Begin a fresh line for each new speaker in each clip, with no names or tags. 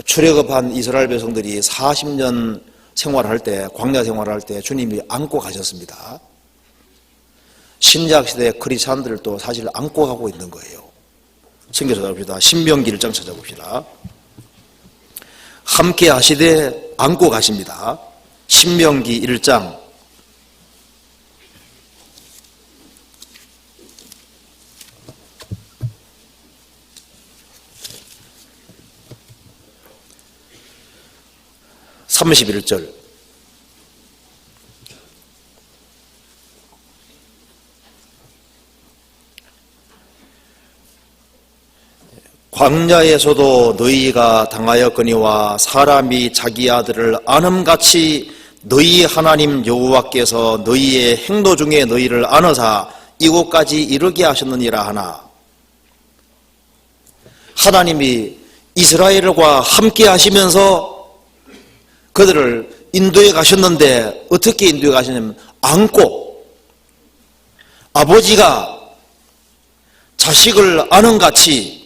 출애굽한 이스라엘 백성들이 40년 생활할 때, 광야 생활할 때 주님이 안고 가셨습니다. 신약시대 크리스찬들도 사실 안고 가고 있는 거예요. 성경 찾아봅시다. 신명기 1장 찾아봅시다. 함께 하시되 안고 가십니다. 신명기 1장 31절. 광야에서도 너희가 당하였거니와 사람이 자기 아들을 안음같이 너희 하나님 여호와께서 너희의 행로 중에 너희를 안으사 이곳까지 이르게 하셨느니라 하나. 하나님이 이스라엘과 함께 하시면서 그들을 인도해 가셨는데 어떻게 인도해 가셨냐면 안고, 아버지가 자식을 안음같이,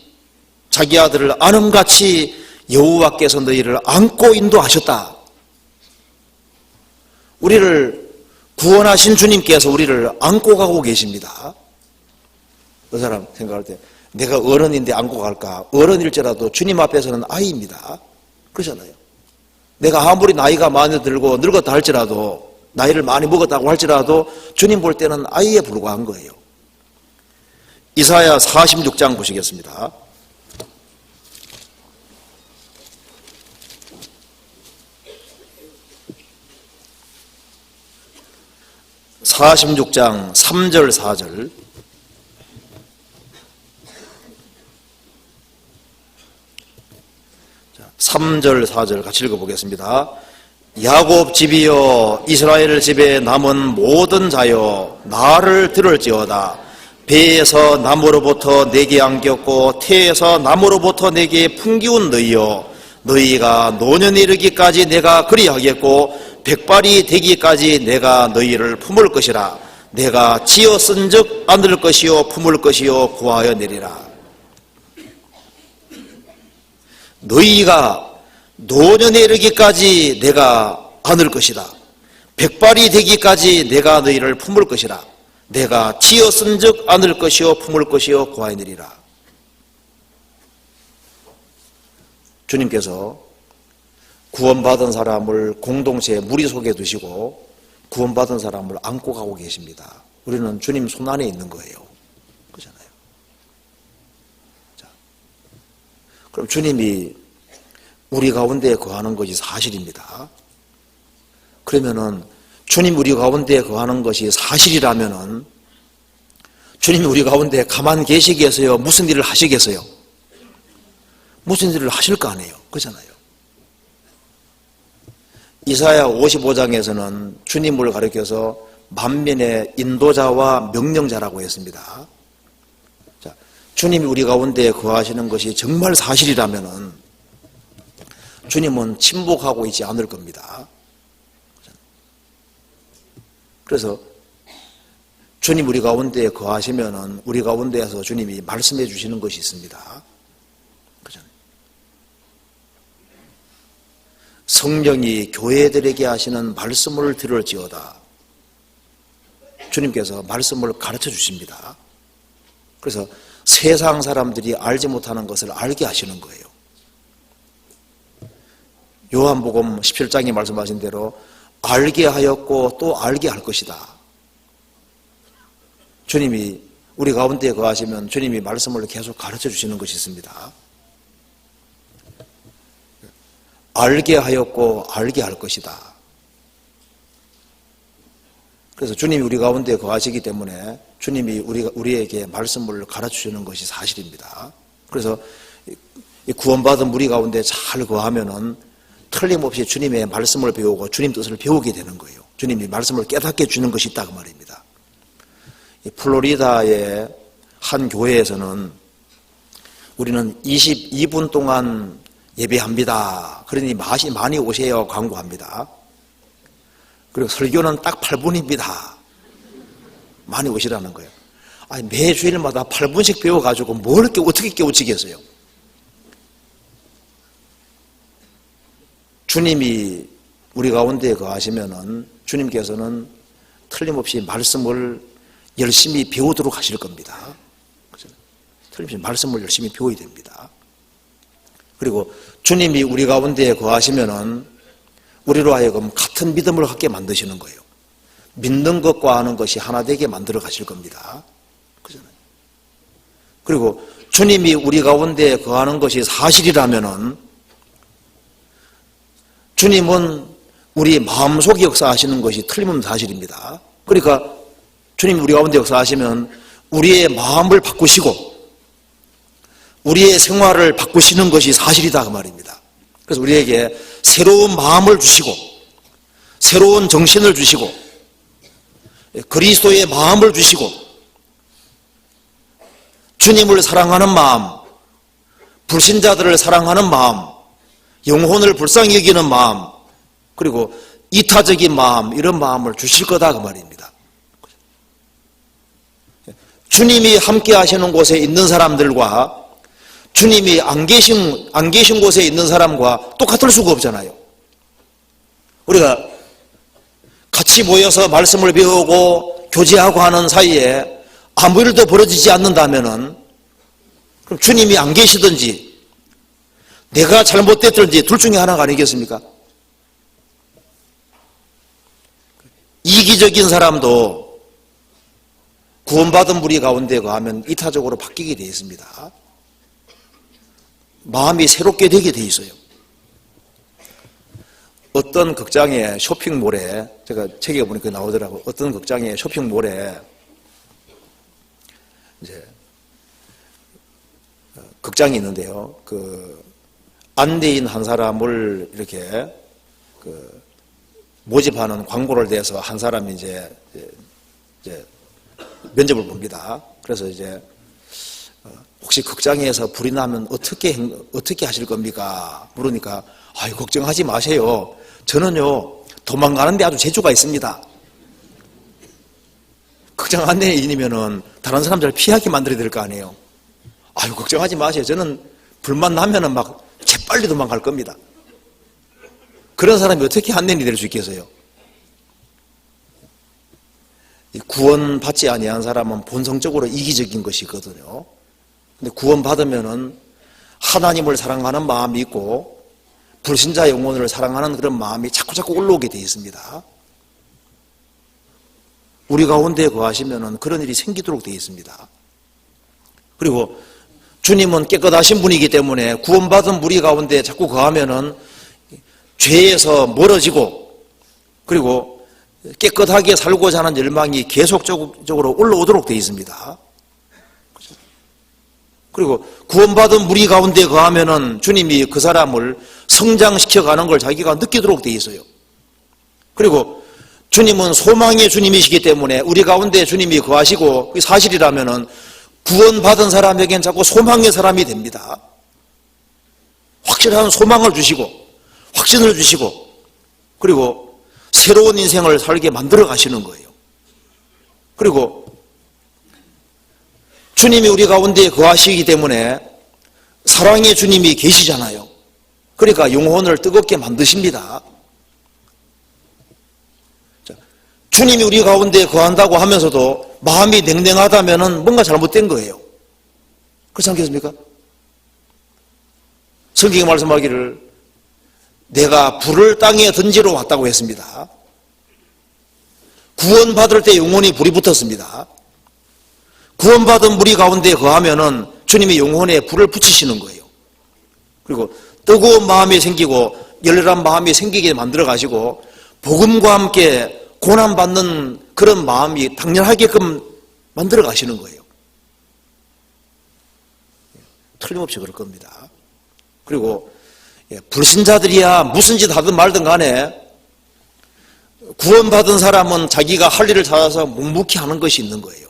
자기 아들을 안음같이 여호와께서 너희를 안고 인도하셨다. 우리를 구원하신 주님께서 우리를 안고 가고 계십니다. 그 사람 생각할 때 내가 어른인데 안고 갈까? 어른일지라도 주님 앞에서는 아이입니다. 그러잖아요. 내가 아무리 나이가 많이 들고 늙었다 할지라도, 나이를 많이 먹었다고 할지라도 주님 볼 때는 아이에 불과한 거예요. 이사야 46장 보시겠습니다. 46장 3절 4절. 자, 3절 4절 같이 읽어보겠습니다. 야곱 집이여 이스라엘 집에 남은 모든 자여 나를 들을지어다. 배에서 나무로부터 내게 안겼고 태에서 나무로부터 내게 풍기운 너희여, 너희가 노년에 이르기까지 내가 그리하겠고 백발이 되기까지 내가 너희를 품을 것이라. 내가 지어 쓴즉 안을 것이요 품을 것이요 구하여 내리라. 너희가 노년에 이르기까지 내가 안을 것이다. 백발이 되기까지 내가 너희를 품을 것이라. 내가 지어 쓴즉 안을 것이요 품을 것이요 구하여 내리라. 주님께서 구원받은 사람을 공동체 무리 속에 두시고 구원받은 사람을 안고 가고 계십니다. 우리는 주님 손 안에 있는 거예요. 그렇잖아요. 자, 그럼 주님이 우리 가운데 거하는 것이 사실입니다. 그러면은 주님 우리 가운데 거하는 것이 사실이라면은 주님이 우리 가운데 가만 계시겠어요? 무슨 일을 하시겠어요? 무슨 일을 하실 거 아니에요? 그렇잖아요. 이사야 55장에서는 주님을 가리켜서 만민의 인도자와 명령자라고 했습니다. 자, 주님이 우리 가운데 거하시는 것이 정말 사실이라면은 주님은 침묵하고 있지 않을 겁니다. 그래서 주님 우리 가운데 거하시면은 우리 가운데에서 주님이 말씀해 주시는 것이 있습니다. 성령이 교회들에게 하시는 말씀을 들을지어다. 주님께서 말씀을 가르쳐 주십니다. 그래서 세상 사람들이 알지 못하는 것을 알게 하시는 거예요. 요한복음 17장에 말씀하신 대로 알게 하였고 또 알게 할 것이다. 주님이 우리 가운데 거하시면 주님이 말씀을 계속 가르쳐 주시는 것이 있습니다. 알게 하였고 알게 할 것이다. 그래서 주님이 우리 가운데 거하시기 때문에 주님이 우리에게 말씀을 가르쳐주는 것이 사실입니다. 그래서 구원받은 우리 가운데 잘 거하면은 틀림없이 주님의 말씀을 배우고 주님 뜻을 배우게 되는 거예요. 주님이 말씀을 깨닫게 주는 것이 있다 그 말입니다. 플로리다의 한 교회에서는 우리는 22분 동안 예배합니다. 그러니 많이 오세요 광고합니다. 그리고 설교는 딱 8분입니다. 많이 오시라는 거예요. 아니, 매 주일마다 8분씩 배워가지고 뭘 어떻게 깨우치겠어요? 주님이 우리 가운데 거하시면은 주님께서는 틀림없이 말씀을 열심히 배우도록 하실 겁니다. 틀림없이 말씀을 열심히 배워야 됩니다. 그리고 주님이 우리 가운데 거하시면은 우리로 하여금 같은 믿음을 갖게 만드시는 거예요. 믿는 것과 하는 것이 하나 되게 만들어 가실 겁니다. 그잖아요. 그리고 주님이 우리 가운데 거하는 것이 사실이라면은 주님은 우리 마음속에 역사하시는 것이 틀림없는 사실입니다. 그러니까 주님이 우리 가운데 역사하시면 우리의 마음을 바꾸시고 우리의 생활을 바꾸시는 것이 사실이다 그 말입니다. 그래서 우리에게 새로운 마음을 주시고 새로운 정신을 주시고 그리스도의 마음을 주시고 주님을 사랑하는 마음, 불신자들을 사랑하는 마음, 영혼을 불쌍히 여기는 마음, 그리고 이타적인 마음, 이런 마음을 주실 거다 그 말입니다. 주님이 함께 하시는 곳에 있는 사람들과 주님이 안 계신 곳에 있는 사람과 똑같을 수가 없잖아요. 우리가 같이 모여서 말씀을 배우고 교제하고 하는 사이에 아무 일도 벌어지지 않는다면은 그럼 주님이 안 계시든지 내가 잘못됐든지 둘 중에 하나가 아니겠습니까? 이기적인 사람도 구원받은 무리 가운데 거하면 이타적으로 바뀌게 되어 있습니다. 마음이 새롭게 되게 되어 있어요. 어떤 극장의 쇼핑몰에, 제가 책에 보니까 나오더라고요. 어떤 극장의 쇼핑몰에 이제 극장이 있는데요. 그 안대인 한 사람을 이렇게 모집하는 광고를 대서 한 사람이 이제 면접을 봅니다. 그래서 이제 혹시 극장에서 불이 나면 어떻게 하실 겁니까? 물으니까 아유 걱정하지 마세요. 저는요 도망가는데 아주 재주가 있습니다. 극장 안내인이면은 다른 사람들을 피하게 만들어야 될 거 아니에요. 아유 걱정하지 마세요. 저는 불만 나면은 막 재빨리 도망갈 겁니다. 그런 사람이 어떻게 안내인이 될 수 있겠어요? 구원받지 아니한 사람은 본성적으로 이기적인 것이거든요. 근데 구원받으면은 하나님을 사랑하는 마음이 있고 불신자 영혼을 사랑하는 그런 마음이 자꾸자꾸 올라오게 되어 있습니다. 우리 가운데 거하시면은 그런 일이 생기도록 되어 있습니다. 그리고 주님은 깨끗하신 분이기 때문에 구원받은 무리 가운데 자꾸 거하면은 죄에서 멀어지고 그리고 깨끗하게 살고자 하는 열망이 계속적으로 올라오도록 되어 있습니다. 그리고 구원받은 무리 가운데 거하면은 주님이 그 사람을 성장시켜가는 걸 자기가 느끼도록 되어 있어요. 그리고 주님은 소망의 주님이시기 때문에 우리 가운데 주님이 거하시고 그게 사실이라면은 구원받은 사람에겐 자꾸 소망의 사람이 됩니다. 확실한 소망을 주시고 확신을 주시고 그리고 새로운 인생을 살게 만들어 가시는 거예요. 그리고 주님이 우리 가운데 거하시기 때문에 사랑의 주님이 계시잖아요. 그러니까 영혼을 뜨겁게 만드십니다. 주님이 우리 가운데 거한다고 하면서도 마음이 냉랭하다면 뭔가 잘못된 거예요. 그렇지 않겠습니까? 성경이 말씀하기를 내가 불을 땅에 던지러 왔다고 했습니다. 구원받을 때 영혼이 불이 붙었습니다. 구원받은 무리 가운데 거하면은 주님이 영혼에 불을 붙이시는 거예요. 그리고 뜨거운 마음이 생기고 열렬한 마음이 생기게 만들어 가시고 복음과 함께 고난받는 그런 마음이 당연하게끔 만들어 가시는 거예요. 틀림없이 그럴 겁니다. 그리고 불신자들이야 무슨 짓 하든 말든 간에 구원받은 사람은 자기가 할 일을 찾아서 묵묵히 하는 것이 있는 거예요.